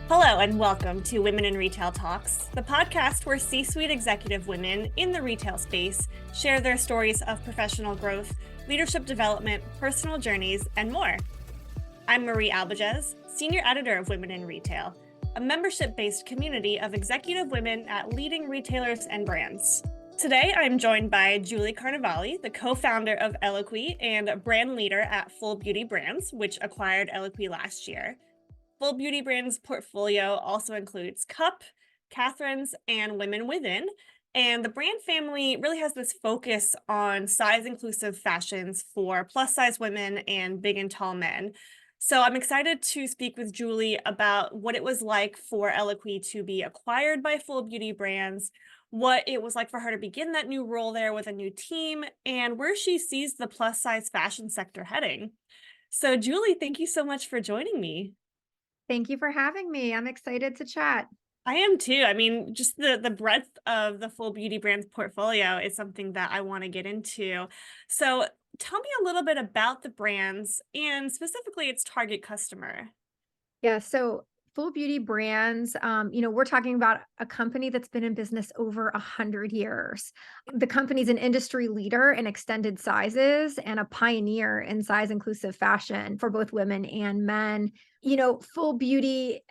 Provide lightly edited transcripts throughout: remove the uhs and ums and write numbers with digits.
Hello and welcome to Women in Retail Talks, the podcast where C-suite executive women in the retail space share their stories of professional growth, leadership development, personal journeys, and more. I'm Marie Albajes, Senior Editor of Women in Retail, a membership-based community of executive women at leading retailers and brands. Today, I'm joined by Julie Carnevale, the co-founder of ELOQUII and brand leader at Full Beauty Brands, which acquired ELOQUII last year. Full Beauty Brands' portfolio also includes Cup, Catherine's, and Women Within. And the brand family really has this focus on size-inclusive fashions for plus-size women and big and tall men. So I'm excited to speak with Julie about what it was like for ELOQUII to be acquired by Full Beauty Brands, what it was like for her to begin that new role there with a new team, and where she sees the plus-size fashion sector heading. So Julie, thank you so much for joining me. Thank you for having me. I'm excited to chat. I am too. I mean, just the breadth of the Full Beauty Brands portfolio is something that I want to get into. So tell me a little bit about the brands and specifically its target customer. Yeah, so Full Beauty Brands, we're talking about a company that's been in business over 100 years. The company's an industry leader in extended sizes and a pioneer in size inclusive fashion for both women and men. Full Beauty,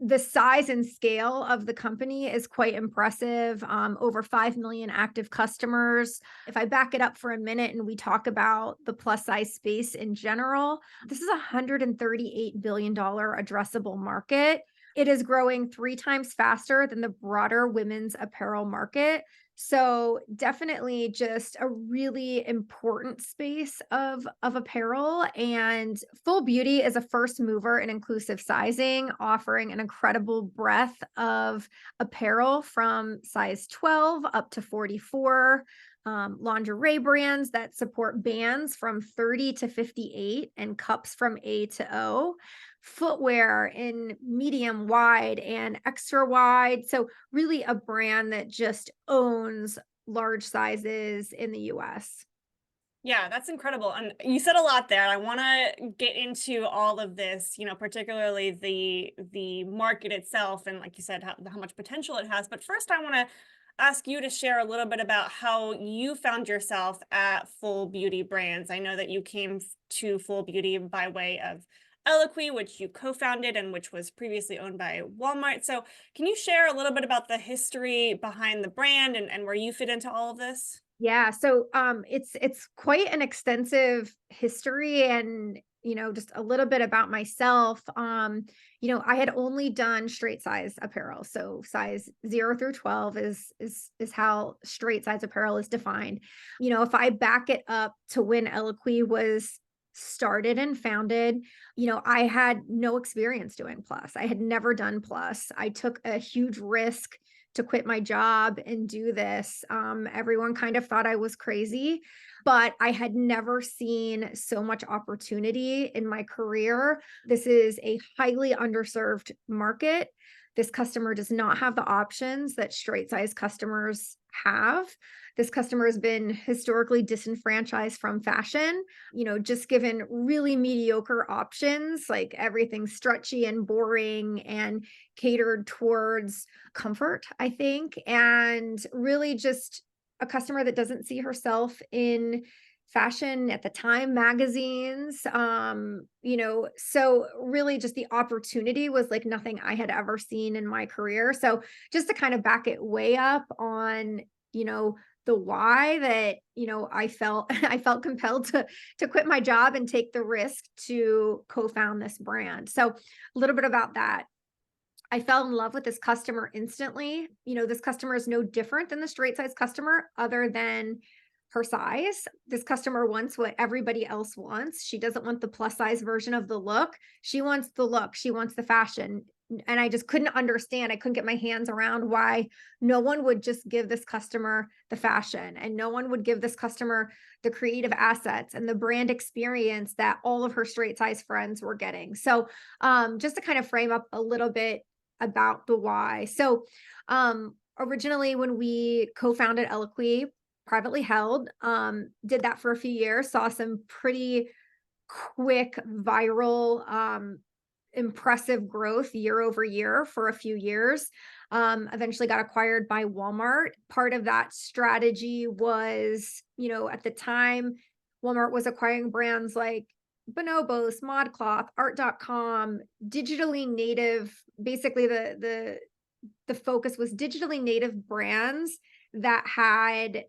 the size and scale of the company is quite impressive. Over 5 million active customers. If I back it up for a minute and we talk about the plus size space in general, this is a $138 billion addressable market. It is growing 3 times faster than the broader women's apparel market. So definitely just a really important space of apparel. And Full Beauty is a first mover in inclusive sizing, offering an incredible breadth of apparel from size 12 up to 44. Lingerie brands that support bands from 30 to 58 and cups from A to O, footwear in medium wide and extra wide. So really a brand that just owns large sizes in the US. Yeah, that's incredible. And you said a lot there. I want to get into all of this, particularly the market itself and like you said, how much potential it has. But first I want to ask you to share a little bit about how you found yourself at Full Beauty Brands. I know that you came to Full Beauty by way of ELOQUII, which you co-founded and which was previously owned by Walmart. So can you share a little bit about the history behind the brand and where you fit into all of this? Yeah, so it's quite an extensive history and just a little bit about myself. I had only done straight size apparel. So size 0 through 12 is how straight size apparel is defined. If I back it up to when ELOQUII was started and founded, I had no experience doing plus. I had never done plus. I took a huge risk to quit my job and do this. Everyone kind of thought I was crazy, but I had never seen so much opportunity in my career. This is a highly underserved market. This customer does not have the options that straight size customers have. This customer has been historically disenfranchised from fashion, just given really mediocre options, like everything stretchy and boring and catered towards comfort, I think, and really just a customer that doesn't see herself in fashion at the time magazines. So really just the opportunity was like nothing I had ever seen in my career. So just to kind of back it way up on, the why that, I felt I felt compelled to quit my job and take the risk to co-found this brand. So a little bit about that. I fell in love with this customer instantly. This customer is no different than the straight size customer other than her size. This customer wants what everybody else wants. She doesn't want the plus size version of the look. She wants the look. She wants the fashion. And I just couldn't understand. I couldn't get my hands around why no one would just give this customer the fashion and no one would give this customer the creative assets and the brand experience that all of her straight size friends were getting. So just to kind of frame up a little bit about the why. So originally when we co-founded ELOQUII, privately held, did that for a few years, saw some pretty quick viral impressive growth year over year for a few years. Eventually got acquired by Walmart. Part of that strategy was, at the time, Walmart was acquiring brands like Bonobos, ModCloth, Art.com, digitally native. Basically, the focus was digitally native brands that had,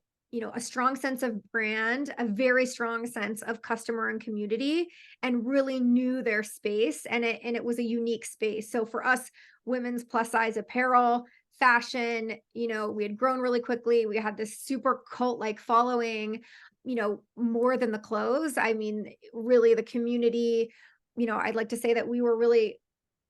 a strong sense of brand, a very strong sense of customer and community, and really knew their space. And it was a unique space. So for us, women's plus size apparel, fashion, we had grown really quickly. We had this super cult like following, more than the clothes. I mean, really the community, I'd like to say that we were really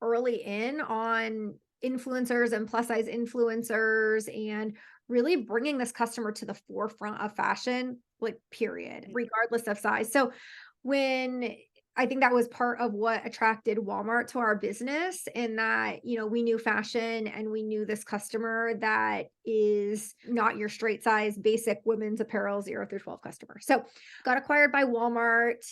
early in on influencers and plus size influencers and really bringing this customer to the forefront of fashion, like period, regardless of size. So when I think that was part of what attracted Walmart to our business, and that, we knew fashion and we knew this customer that is not your straight size, basic women's apparel 0 through 12 customer. So got acquired by Walmart.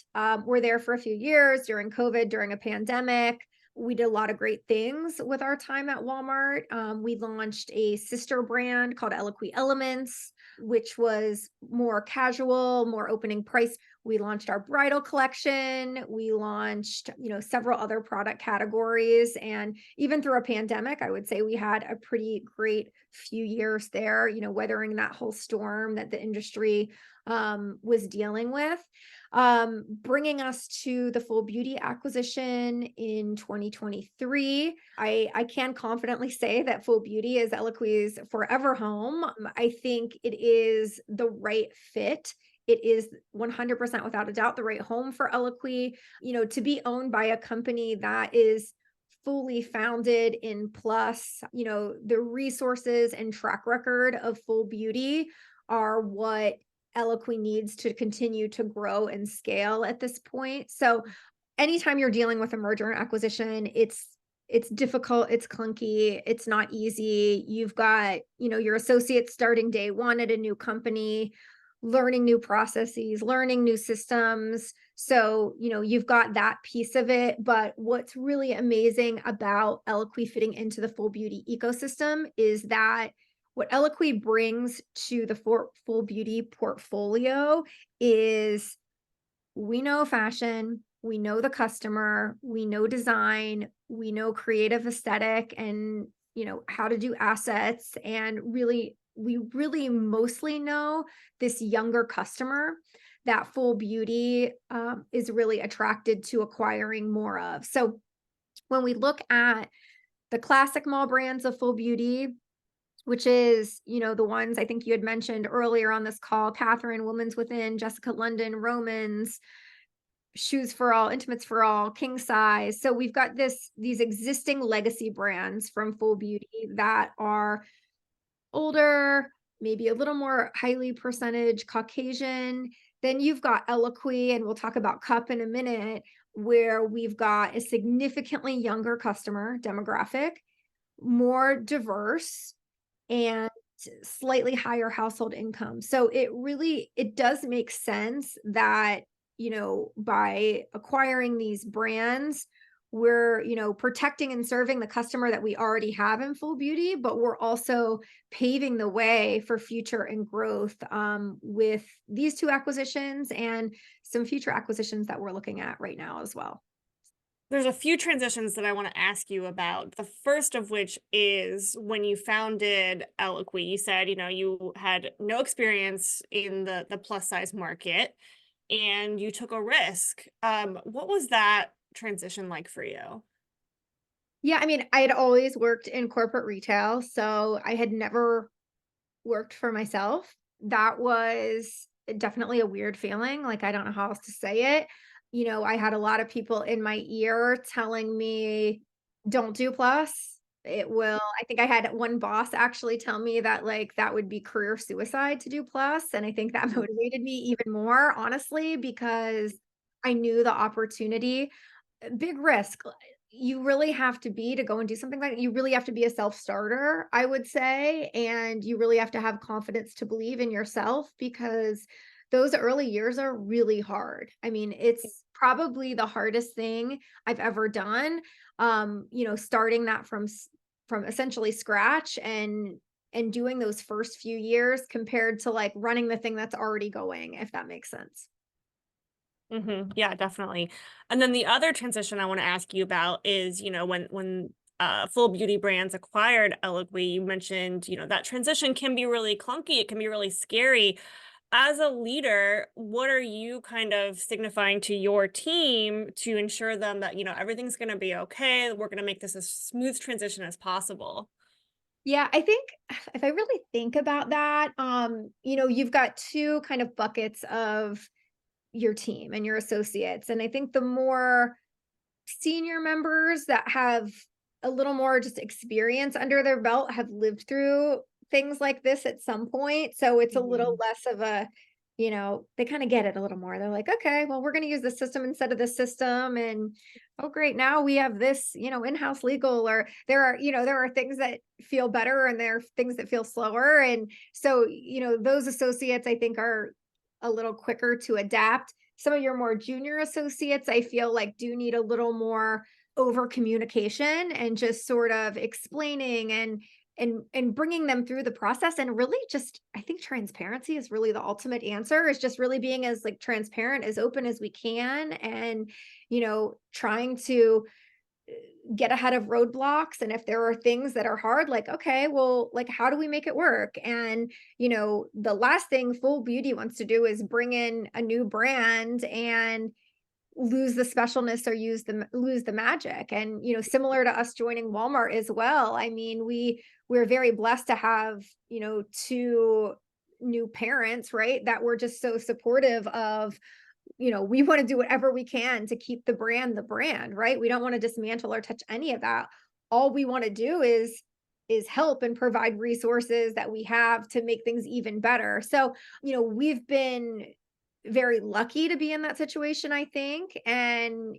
We're there for a few years during COVID, during a pandemic. We did a lot of great things with our time at Walmart. We launched a sister brand called ELOQUII Elements, which was more casual, more opening price. We launched our bridal collection. We launched, several other product categories. And even through a pandemic, I would say we had a pretty great few years there, weathering that whole storm that the industry was dealing with. Bringing us to the Full Beauty acquisition in 2023. I can confidently say that Full Beauty is ELOQUII's forever home. I think it is the right fit. It is 100% without a doubt the right home for ELOQUII, to be owned by a company that is fully founded in plus, the resources and track record of Full Beauty are what ELOQUII needs to continue to grow and scale at this point. So anytime you're dealing with a merger and acquisition, it's difficult, it's clunky, it's not easy. You've got, your associates starting day one at a new company, learning new processes, learning new systems. So, you've got that piece of it. But what's really amazing about ELOQUII fitting into the Full Beauty ecosystem is that what ELOQUII brings to the Full Beauty portfolio is we know fashion, we know the customer, we know design, we know creative aesthetic and, how to do assets. And really, we really mostly know this younger customer that Full Beauty is really attracted to acquiring more of. So when we look at the classic mall brands of Full Beauty, which is, the ones I think you had mentioned earlier on this call, Catherine, Women's Within, Jessica London, Romans, Shoes for All, Intimates for All, King Size. So we've got these existing legacy brands from Full Beauty that are older, maybe a little more highly percentage Caucasian. Then you've got ELOQUII, and we'll talk about Cup in a minute, where we've got a significantly younger customer demographic, more diverse, and slightly higher household income. So it does make sense that, by acquiring these brands, we're, protecting and serving the customer that we already have in Full Beauty, but we're also paving the way for future and growth with these two acquisitions and some future acquisitions that we're looking at right now as well. There's a few transitions that I want to ask you about. The first of which is when you founded ELOQUII, you said, you had no experience in the plus size market and you took a risk. What was that transition like for you? Yeah, I mean, I had always worked in corporate retail, so I had never worked for myself. That was definitely a weird feeling. Like, I don't know how else to say it. I had a lot of people in my ear telling me, don't do plus. It will, I think I had one boss actually tell me that like that would be career suicide to do plus. And I think that motivated me even more, honestly, because I knew the opportunity. Big risk. You really have to be to go and do something like that. You really have to be a self-starter, I would say, and you really have to have confidence to believe in yourself because those early years are really hard. I mean, it's probably the hardest thing I've ever done. Starting that from essentially scratch and doing those first few years compared to like running the thing that's already going, if that makes sense. Yeah, definitely. And then the other transition I want to ask you about is, when full beauty brands acquired Eloqui, you mentioned, that transition can be really clunky. It can be really scary. As a leader, what are you kind of signifying to your team to ensure them that, everything's going to be okay? We're going to make this as smooth transition as possible. Yeah, I think if I really think about that, you've got two kind of buckets of your team and your associates. And I think the more senior members that have a little more just experience under their belt have lived through things like this at some point. So it's a little Mhm. less of a, they kind of get it a little more. They're like, okay, well, we're going to use this system instead of this system. And oh, great. Now we have this, in-house legal, or there are things that feel better and there are things that feel slower. And so, those associates I think are a little quicker to adapt. Some of your more junior associates, I feel like do need a little more over communication and just sort of explaining and bringing them through the process. And really just I think transparency is really the ultimate answer, is just really being as like transparent, as open as we can, and trying to get ahead of roadblocks. And if there are things that are hard, like, okay, well, like, how do we make it work? And the last thing Full Beauty wants to do is bring in a new brand and lose the specialness or lose the magic. And similar to us joining Walmart as well, I mean, we're very blessed to have two new parents, right, that were just so supportive of, we want to do whatever we can to keep the brand, right? We don't want to dismantle or touch any of that. All we want to do is help and provide resources that we have to make things even better. So, we've been very lucky to be in that situation, I think. And,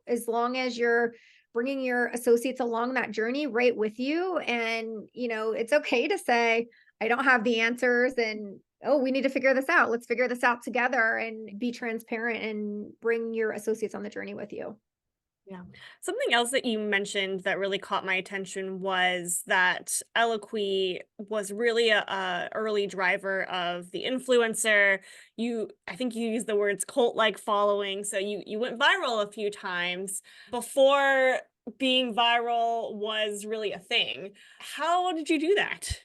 as long as you're bringing your associates along that journey right with you, and, it's okay to say, I don't have the answers, and oh, we need to figure this out. Let's figure this out together, and be transparent and bring your associates on the journey with you. Yeah. Something else that you mentioned that really caught my attention was that Eloqui was really a early driver of the influencer. I think you used the words cult-like following. So you went viral a few times before being viral was really a thing. How did you do that?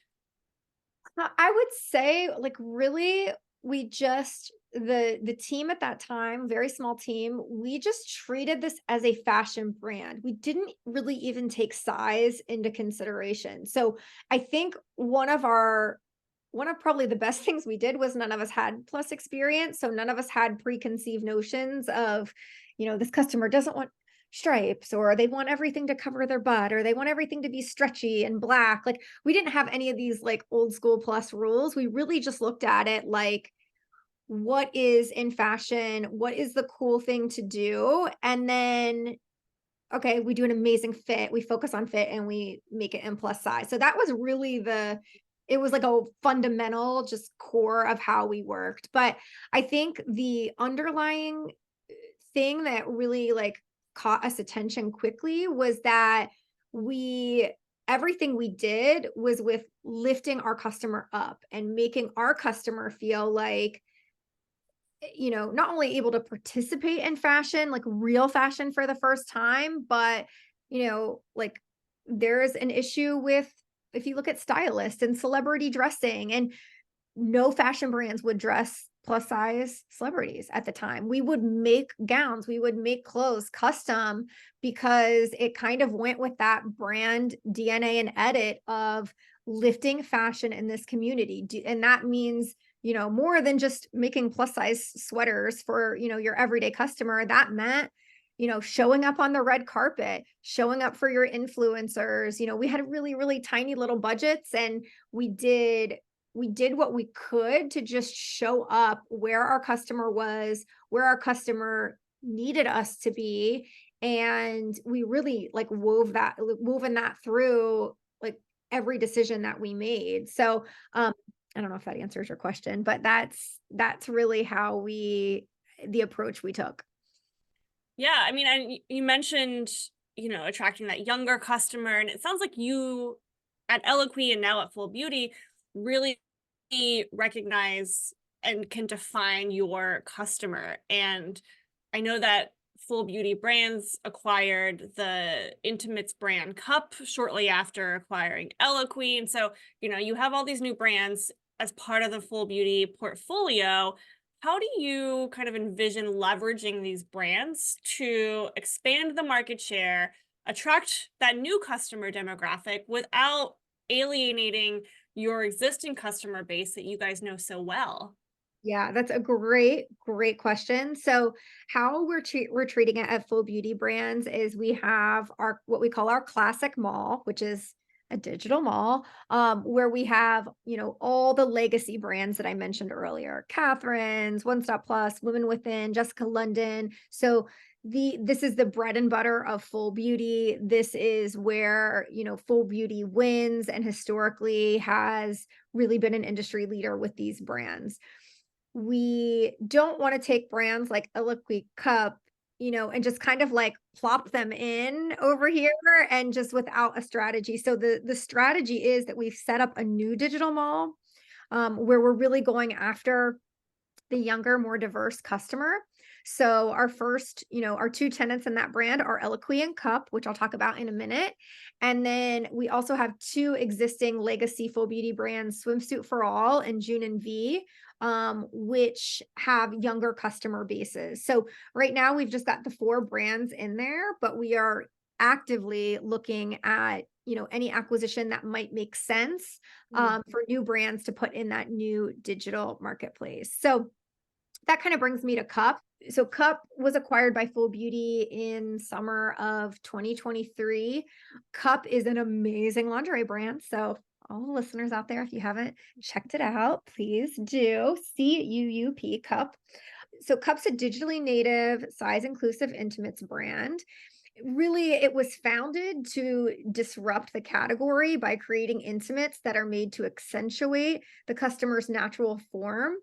I would say, like, really, we just the team at that time, very small team, we just treated this as a fashion brand. We didn't really even take size into consideration. So I think one of probably the best things we did was none of us had plus experience. So none of us had preconceived notions of, this customer doesn't want stripes, or they want everything to cover their butt, or they want everything to be stretchy and black. Like, we didn't have any of these like old school plus rules. We really just looked at it like, what is in fashion? What is the cool thing to do? And then, okay, we do an amazing fit. We focus on fit and we make it in plus size. So that was really it was like a fundamental just core of how we worked. But I think the underlying thing that really like caught us attention quickly was that we everything we did was with lifting our customer up and making our customer feel like, not only able to participate in fashion, like real fashion for the first time, but, like, there's an issue with, if you look at stylists and celebrity dressing, and no fashion brands would dress plus size celebrities at the time. We would make gowns, we would make clothes custom, because it kind of went with that brand DNA and edit of lifting fashion in this community. And that means, more than just making plus size sweaters for, your everyday customer. That meant, showing up on the red carpet, showing up for your influencers. We had really, really tiny little budgets, and we did what we could to just show up where our customer was, where our customer needed us to be. And we really like woven that through like every decision that we made. So, I don't know if that answers your question, but that's really how the approach we took. Yeah, I mean, and you mentioned, attracting that younger customer, and it sounds like you at Eloquii and now at Full Beauty really recognize and can define your customer. And I know that Full Beauty Brands acquired the Intimates brand cup shortly after acquiring Eloquii. And so, you have all these new brands as part of the Full Beauty portfolio. How do you kind of envision leveraging these brands to expand the market share, attract that new customer demographic without alienating your existing customer base that you guys know so well? Yeah, that's a great question. So, how we're treating it at Full Beauty Brands is we have our what we call our classic mall, which is a digital mall, where we have all the legacy brands that I mentioned earlier: Catherine's, One Stop Plus, Women Within, Jessica London. So this is the bread and butter of Full Beauty. This is where Full Beauty wins and historically has really been an industry leader with these brands. We don't want to take brands like ELOQUII Cup, and just kind of like plop them in over here and just without a strategy. So the strategy is that we've set up a new digital mall, where we're really going after the younger, more diverse customer. So our two tenants in that brand are Eloquii and Cup, which I'll talk about in a minute. And then we also have two existing legacy Full Beauty brands, Swimsuit for All and June and V, which have younger customer bases. So right now we've just got the four brands in there, but we are actively looking at any acquisition that might make sense, for new brands to put in that new digital marketplace. So that kind of brings me to Cup. So Cup was acquired by Full Beauty in summer of 2023. Cup is an amazing lingerie brand. So all the listeners out there, if you haven't checked it out, please do. CUUP Cup. So Cup's a digitally native, size inclusive intimates brand. Really, it was founded to disrupt the category by creating intimates that are made to accentuate the customer's natural form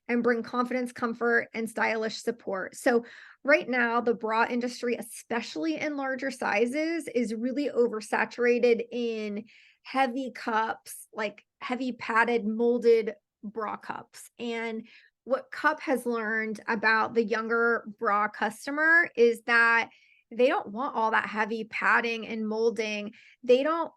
and bring confidence, comfort, and stylish support. So, right now, the bra industry, especially in larger sizes, is really oversaturated in heavy cups, like heavy padded molded bra cups. And what Cup has learned about the younger bra customer is that they don't want all that heavy padding and molding. They don't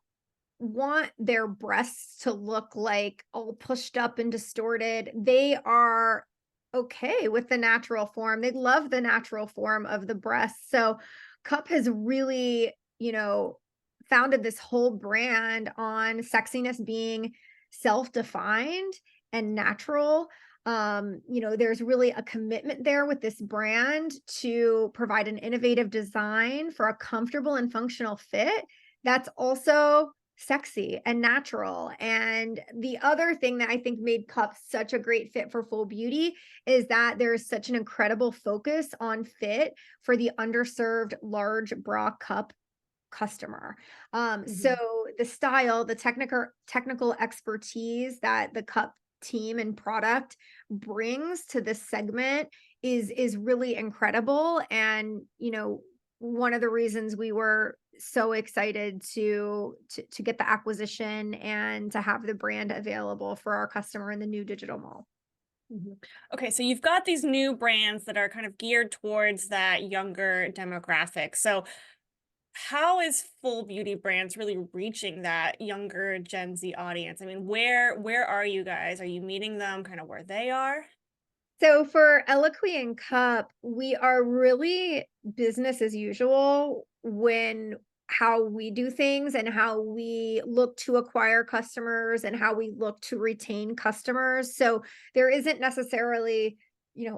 want their breasts to look like all pushed up and distorted. They are okay with the natural form. They love the natural form of the breast. So Cup has really, founded this whole brand on sexiness being self-defined and natural. There's really a commitment there with this brand to provide an innovative design for a comfortable and functional fit that's also sexy and natural. And the other thing that I think made Cup such a great fit for Full Beauty is that there's such an incredible focus on fit for the underserved large bra cup customer. So Mhm. the style, the technical expertise that the Cup team and product brings to this segment is really incredible. And one of the reasons we were so excited to get the acquisition and to have the brand available for our customer in the new digital mall. Mhm. Okay, so you've got these new brands that are kind of geared towards that younger demographic. So how is Full Beauty Brands really reaching that younger Gen Z audience? I mean, where are you guys? Are you meeting them kind of where they are? So for Eloquii and Cup, we are really business as usual when how we do things and how we look to acquire customers and how we look to retain customers. So there isn't necessarily,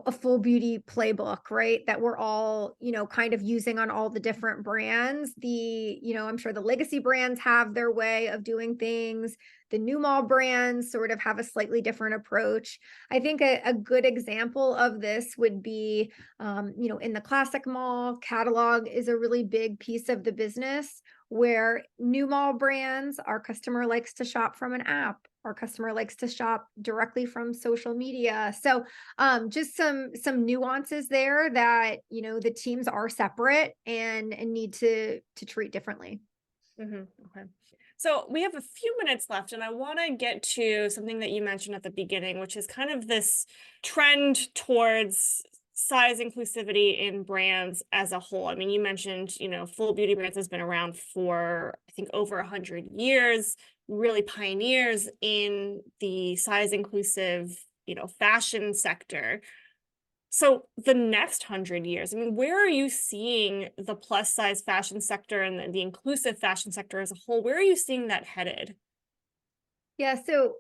a Full Beauty playbook, right? That we're all, kind of using on all the different brands. I'm sure the legacy brands have their way of doing things. The new mall brands sort of have a slightly different approach. I think a good example of this would be, in the classic mall, catalog is a really big piece of the business. where new mall brands, our customer likes to shop from an app. Our customer likes to shop directly from social media. So just some nuances there that, the teams are separate and need to treat differently. Okay. So we have a few minutes left, and I want to get to something that you mentioned at the beginning, which is kind of this trend towards size inclusivity in brands as a whole. I mean, you mentioned, Full Beauty Brands has been around for, I think, over 100 years, really pioneers in the size inclusive, fashion sector. So the next 100 years, I mean, where are you seeing the plus size fashion sector and the inclusive fashion sector as a whole? Where are you seeing that headed? Yeah, so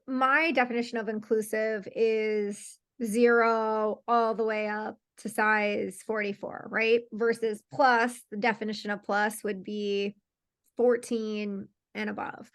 my definition of inclusive is 0 all the way up to size 44, right? Versus plus, the definition of plus would be 14 and above.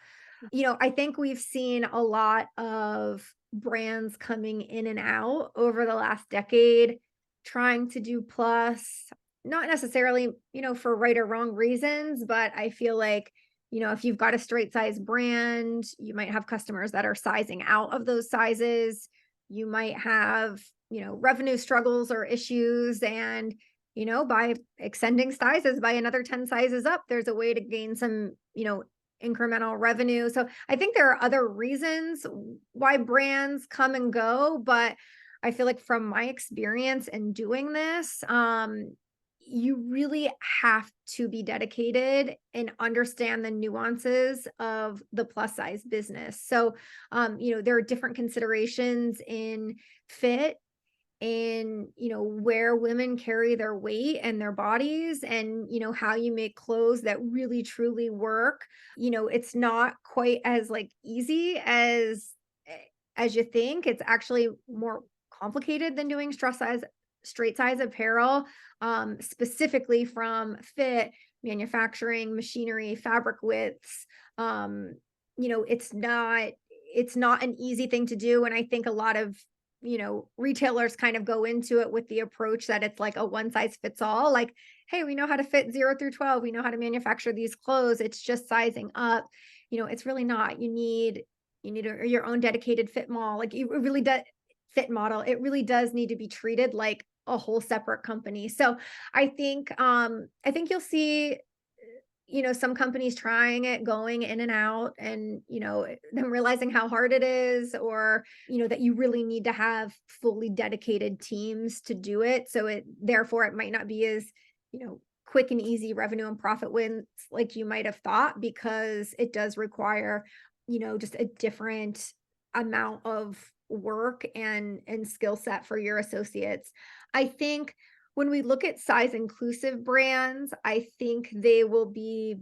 I think we've seen a lot of brands coming in and out over the last decade, trying to do plus, not necessarily, for right or wrong reasons, but I feel like, if you've got a straight size brand, you might have customers that are sizing out of those sizes. You might have, revenue struggles or issues. And, by extending sizes by another 10 sizes up, there's a way to gain some, incremental revenue. So I think there are other reasons why brands come and go, but I feel like from my experience in doing this, you really have to be dedicated and understand the nuances of the plus size business. So, there are different considerations in fit, in where women carry their weight and their bodies, and how you make clothes that really truly work. It's not quite as like easy as you think. It's actually more complicated than doing straight size apparel, specifically from fit, manufacturing, machinery, fabric widths. It's not an easy thing to do, and I think a lot of retailers kind of go into it with the approach that it's like a one size fits all. Like, hey, we know how to fit 0 through 12. We know how to manufacture these clothes. It's just sizing up. It's really not. You need your own dedicated fit mall. Like, it really does fit model. It really does need to be treated like a whole separate company. So I think you'll see some companies trying it, going in and out, and, them realizing how hard it is, or, that you really need to have fully dedicated teams to do it. So therefore, it might not be as, quick and easy revenue and profit wins like you might have thought, because it does require, just a different amount of work and skill set for your associates. I think when we look at size inclusive brands, I think they will be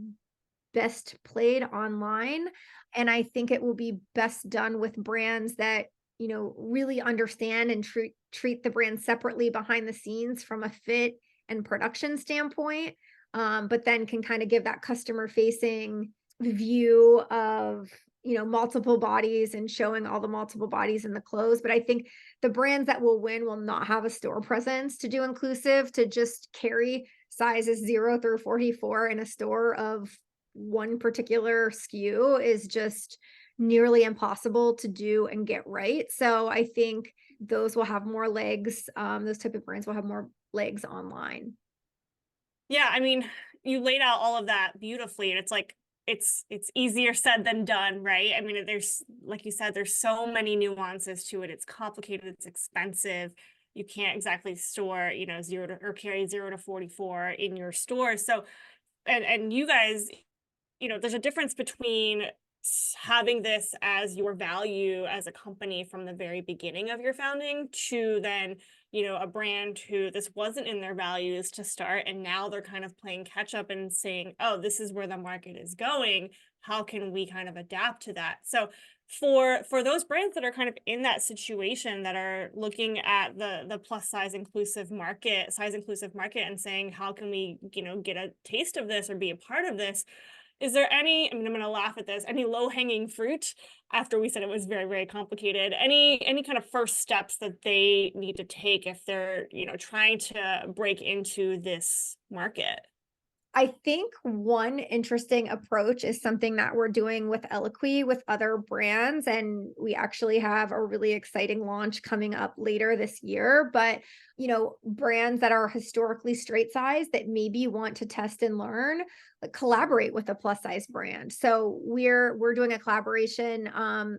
best played online. And I think it will be best done with brands that, really understand and treat the brand separately behind the scenes from a fit and production standpoint. But then can kind of give that customer facing view of, multiple bodies and showing all the multiple bodies in the clothes. But I think the brands that will win will not have a store presence to do inclusive, to just carry sizes 0 through 44 in a store of one particular SKU is just nearly impossible to do and get right. So I think those will have more legs. Those type of brands will have more legs online. Yeah, I mean, you laid out all of that beautifully, and it's like it's easier said than done, right? I mean, there's, like you said, there's so many nuances to it. It's complicated, it's expensive. You can't exactly store, 0 to, or carry 0 to 44 in your store. So, and you guys, there's a difference between having this as your value as a company from the very beginning of your founding, to then, a brand who this wasn't in their values to start, and now they're kind of playing catch up and saying, oh, this is where the market is going. How can we kind of adapt to that? So for those brands that are kind of in that situation, that are looking at the plus size inclusive market and saying, how can we, get a taste of this or be a part of this? Is there any, I mean, I'm going to laugh at this, any low hanging fruit, after we said it was very, very complicated, any kind of first steps that they need to take if they're, trying to break into this market? I think one interesting approach is something that we're doing with ELOQUII with other brands, and we actually have a really exciting launch coming up later this year. But, brands that are historically straight size that maybe want to test and learn, like, collaborate with a plus size brand. So we're doing a collaboration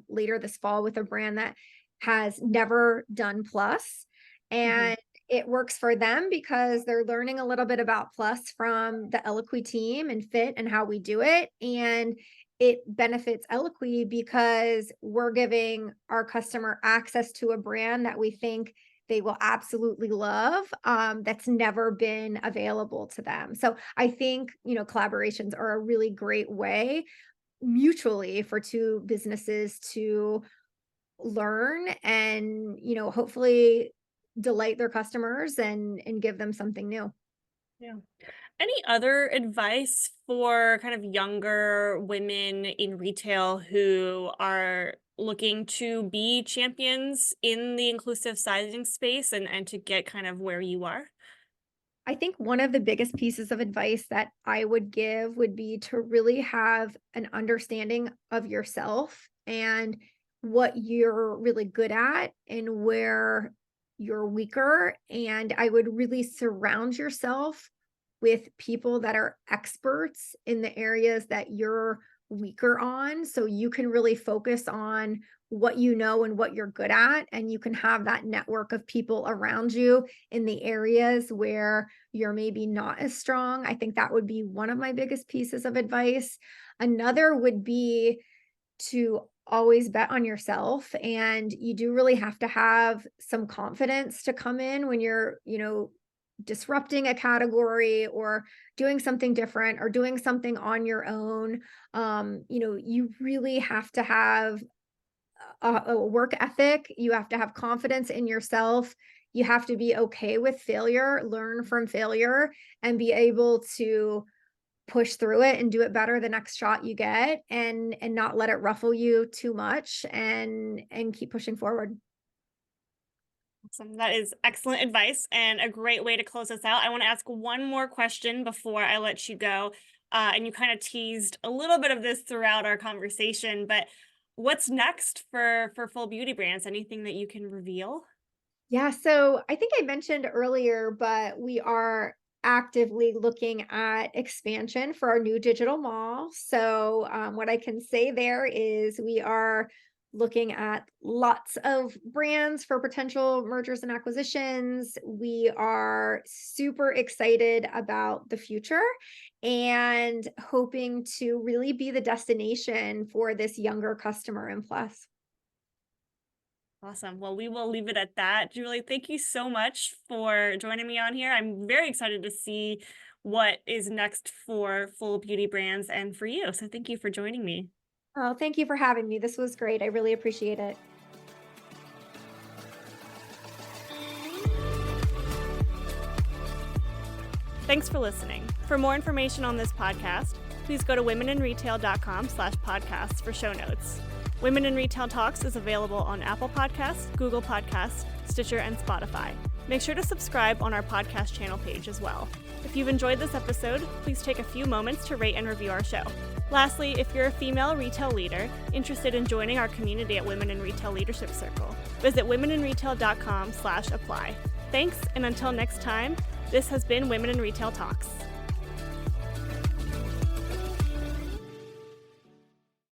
later this fall with a brand that has never done plus. Mhm. And it works for them because they're learning a little bit about plus from the ELOQUII team and fit and how we do it. And it benefits ELOQUII because we're giving our customer access to a brand that we think they will absolutely love, that's never been available to them. So I think, collaborations are a really great way mutually for two businesses to learn and, hopefully delight their customers and give them something new. Yeah. Any other advice for kind of younger women in retail who are looking to be champions in the inclusive sizing space and to get kind of where you are? I think one of the biggest pieces of advice that I would give would be to really have an understanding of yourself and what you're really good at and where you're weaker. And I would really surround yourself with people that are experts in the areas that you're weaker on. So you can really focus on what you know and what you're good at. And you can have that network of people around you in the areas where you're maybe not as strong. I think that would be one of my biggest pieces of advice. Another would be to always bet on yourself. And you do really have to have some confidence to come in when you're, disrupting a category or doing something different or doing something on your own. You really have to have a work ethic. You have to have confidence in yourself. You have to be okay with failure, learn from failure, and be able to push through it and do it better the next shot you get and not let it ruffle you too much and keep pushing forward. Awesome. That is excellent advice and a great way to close us out. I want to ask one more question before I let you go. And you kind of teased a little bit of this throughout our conversation, but what's next for Full Beauty Brands? Anything that you can reveal? Yeah, so I think I mentioned earlier, but we are actively looking at expansion for our new digital mall. So, what I can say there is we are looking at lots of brands for potential mergers and acquisitions. We are super excited about the future and hoping to really be the destination for this younger customer in Plus. Awesome. Well, we will leave it at that. Julie, thank you so much for joining me on here. I'm very excited to see what is next for Full Beauty Brands and for you. So thank you for joining me. Oh, thank you for having me. This was great. I really appreciate it. Thanks for listening. For more information on this podcast, please go to womeninretail.com/podcasts for show notes. Women in Retail Talks is available on Apple Podcasts, Google Podcasts, Stitcher, and Spotify. Make sure to subscribe on our podcast channel page as well. If you've enjoyed this episode, please take a few moments to rate and review our show. Lastly, if you're a female retail leader interested in joining our community at Women in Retail Leadership Circle, visit womeninretail.com/apply. Thanks, and until next time, this has been Women in Retail Talks.